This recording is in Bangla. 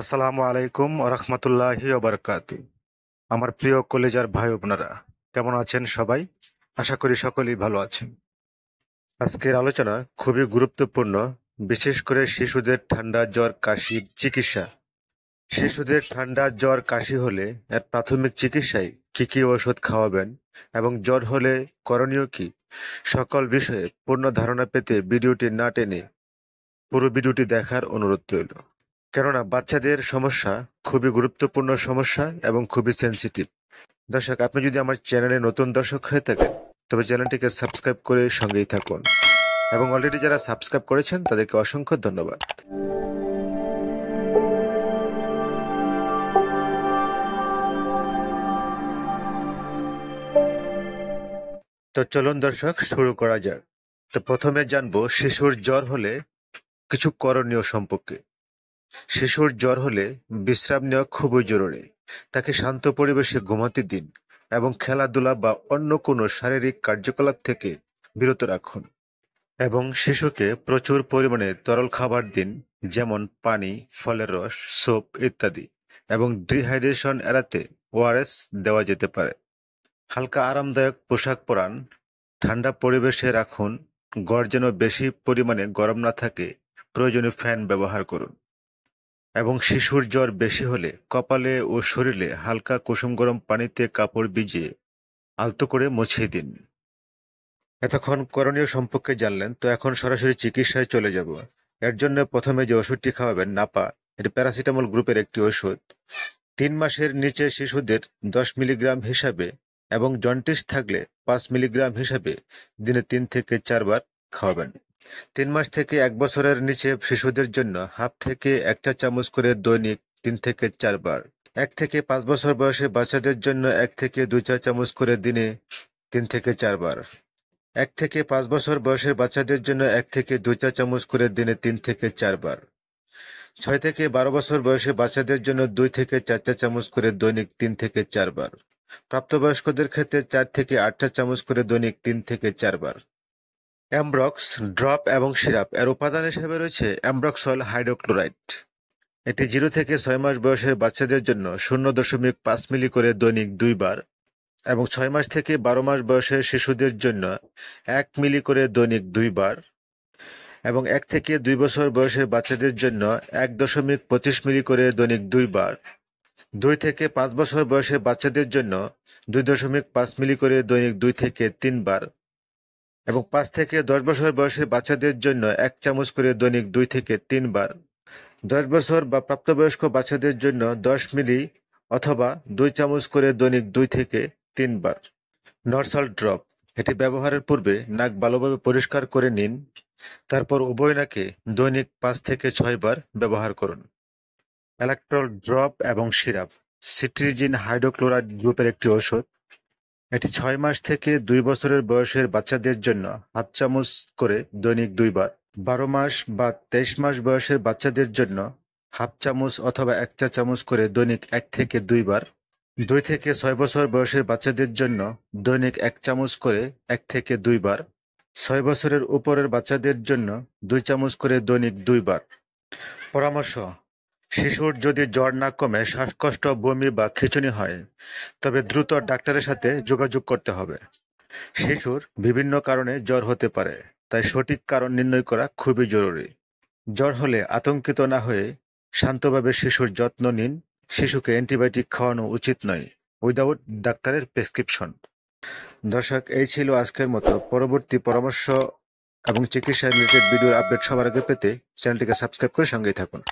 আসসালামু আলাইকুম ওরহমতুল্লাহি ওবরকাতু। আমার প্রিয় কলেজার ভাই বোনেরা, কেমন আছেন সবাই? আশা করি সকলেই ভালো আছেন। আজকের আলোচনা খুবই গুরুত্বপূর্ণ, বিশেষ করে শিশুদের ঠান্ডা জ্বর কাশির চিকিৎসা। শিশুদের ঠান্ডা জ্বর কাশি হলে এর প্রাথমিক চিকিৎসায় কি কি ওষুধ খাওয়াবেন এবং জ্বর হলে করণীয় কি, সকল বিষয়ে পূর্ণ ধারণা পেতে ভিডিওটি না টেনে পুরো ভিডিওটি দেখার অনুরোধ রইল। কেননা বাচ্চাদের সমস্যা খুবই গুরুত্বপূর্ণ সমস্যা এবং খুবই সেনসিটিভ। দর্শক, আপনি যদি আমার চ্যানেলে নতুন দর্শক হয়ে থাকেন তবে চ্যানেলটিকে সাবস্ক্রাইব করে সঙ্গেই থাকুন, এবং অলরেডি যারা সাবস্ক্রাইব করেছেন তাদেরকে অসংখ্য ধন্যবাদ। তো চলুন দর্শক, শুরু করা যাক। তো প্রথমে জানবো শিশুর জ্বর হলে কিছু করণীয় সম্পর্কে। শিশুর জ্বর হলে বিশ্রাম নেওয়া খুবই জরুরি। তাকে শান্ত পরিবেশে ঘুমাতে দিন এবং খেলাধুলা বা অন্য কোনো শারীরিক কার্যকলাপ থেকে বিরত রাখুন। এবং শিশুকে প্রচুর পরিমাণে তরল খাবার দিন, যেমন পানি, ফলের রস, স্যুপ ইত্যাদি। এবং ডিহাইড্রেশন এড়াতে ওআরএস দেওয়া যেতে পারে। হালকা আরামদায়ক পোশাক পরান, ঠান্ডা পরিবেশে রাখুন, ঘর যেন বেশি পরিমাণে গরম না থাকে, প্রয়োজনীয় ফ্যান ব্যবহার করুন। এবং শিশুর জ্বর বেশি হলে কপালে ও শরীরে হালকা কুসুম গরম পানিতে কাপড় ভিজিয়ে আলতো করে মুছিয়ে দিন। এতক্ষণ করণীয় সম্পর্কে জানলেন, তো এখন সরাসরি চিকিৎসায় চলে যাব। এর জন্য প্রথমে যে ওষুধটি খাওয়াবেন নাপা, এটি প্যারাসিটামল গ্রুপের একটি ওষুধ। 3 মাসের নিচে শিশুদের 10 মিলিগ্রাম হিসাবে এবং জন্ডিস থাকলে 5 মিলিগ্রাম হিসাবে দিনে 3 থেকে 4 বার খাওয়াবেন। 3 মাস থেকে 1 বছরের নিচে শিশুদের জন্য হাফ থেকে 1 চা চামচ করে দৈনিক 3 থেকে 4 বার। 1 থেকে 5 বছর বয়সী বাচ্চাদের জন্য 1 থেকে 2 চা চামচ করে দিনে 3 থেকে 4 বার। 1 থেকে 5 বছর বয়সের বাচ্চাদের জন্য 1 থেকে 2 চা চামচ করে দিনে 3 থেকে 4 বার। 6 থেকে 12 বছর বয়সী বাচ্চাদের জন্য 2 থেকে 4 চা চামচ করে দৈনিক 3 থেকে 4 বার। প্রাপ্তবয়স্কদের ক্ষেত্রে 4 থেকে 8 চা চামচ করে দৈনিক 3 থেকে 4 বার। অ্যামব্রক্স ড্রপ এবং সিরাপ এর উপাদান হিসেবে রয়েছে অ্যামব্রক্সল হাইড্রোক্লোরাইড। এটি 0 থেকে 6 মাস বয়সের বাচ্চাদের জন্য 0.5 মিলি করে দৈনিক 2 বার, এবং 6 মাস থেকে 12 মাস বয়সের শিশুদের জন্য 1 মিলি করে দৈনিক 2 বার, এবং 1 থেকে 2 বছর বয়সের বাচ্চাদের জন্য 1.25 মিলি করে দৈনিক 2 বার। 2 থেকে 5 বছর বয়সের বাচ্চাদের জন্য 2.5 মিলি করে দৈনিক 2 থেকে 3 বার, এবং 5 থেকে 10 বছর বয়সের বাচ্চাদের জন্য 1 চামচ করে দৈনিক 2 থেকে 3 বার। 10 বছর বা প্রাপ্তবয়স্ক বাচ্চাদের জন্য 10 মিলি অথবা 2 চামচ করে দৈনিক 2 থেকে 3 বার। নরসাল ড্রপ, এটি ব্যবহারের পূর্বে নাক ভালোভাবে পরিষ্কার করে নিন, তারপর উভয় নাকে দৈনিক 5 থেকে 6 বার ব্যবহার করুন। ইলেকট্রল ড্রপ এবং সিরাপ সিট্রিজিন হাইড্রোক্লোরাইড গ্রুপের একটি ওষুধ। এটি 6 মাস থেকে 2 বছরের বয়সের বাচ্চাদের জন্য হাফ চামচ করে দৈনিক 2 বার। 12 মাস বা 23 মাস বয়সের বাচ্চাদের জন্য হাফ চামচ অথবা 1 চা চামচ করে দৈনিক 1 থেকে 2 বার। 2 থেকে 6 বছর বয়সের বাচ্চাদের জন্য দৈনিক 1 চামচ করে 1 থেকে 2 বার। 6 বছরের উপরের বাচ্চাদের জন্য 2 চামচ করে দৈনিক 2 বার। পরামর্শ: শিশুর যদি জ্বর না কমে, শ্বাসকষ্ট, বমি বা খিঁচুনি হয়, তবে দ্রুত ডাক্তারের সাথে যোগাযোগ করতে হবে। শিশুর বিভিন্ন কারণে জ্বর হতে পারে, তাই সঠিক কারণ নির্ণয় করা খুবই জরুরি। জ্বর হলে আতঙ্কিত না হয়ে শান্তভাবে শিশুর যত্ন নিন। শিশুকে অ্যান্টিবায়োটিক খাওয়ানো উচিত নয় উইদাউট ডাক্তারের প্রেসক্রিপশন। দর্শক, এই ছিল আজকের মতো। পরবর্তী পরামর্শ এবং চিকিৎসা রিলেটেড ভিডিওর আপডেট সবার আগে পেতে চ্যানেলটিকে সাবস্ক্রাইব করে সঙ্গেই থাকুন।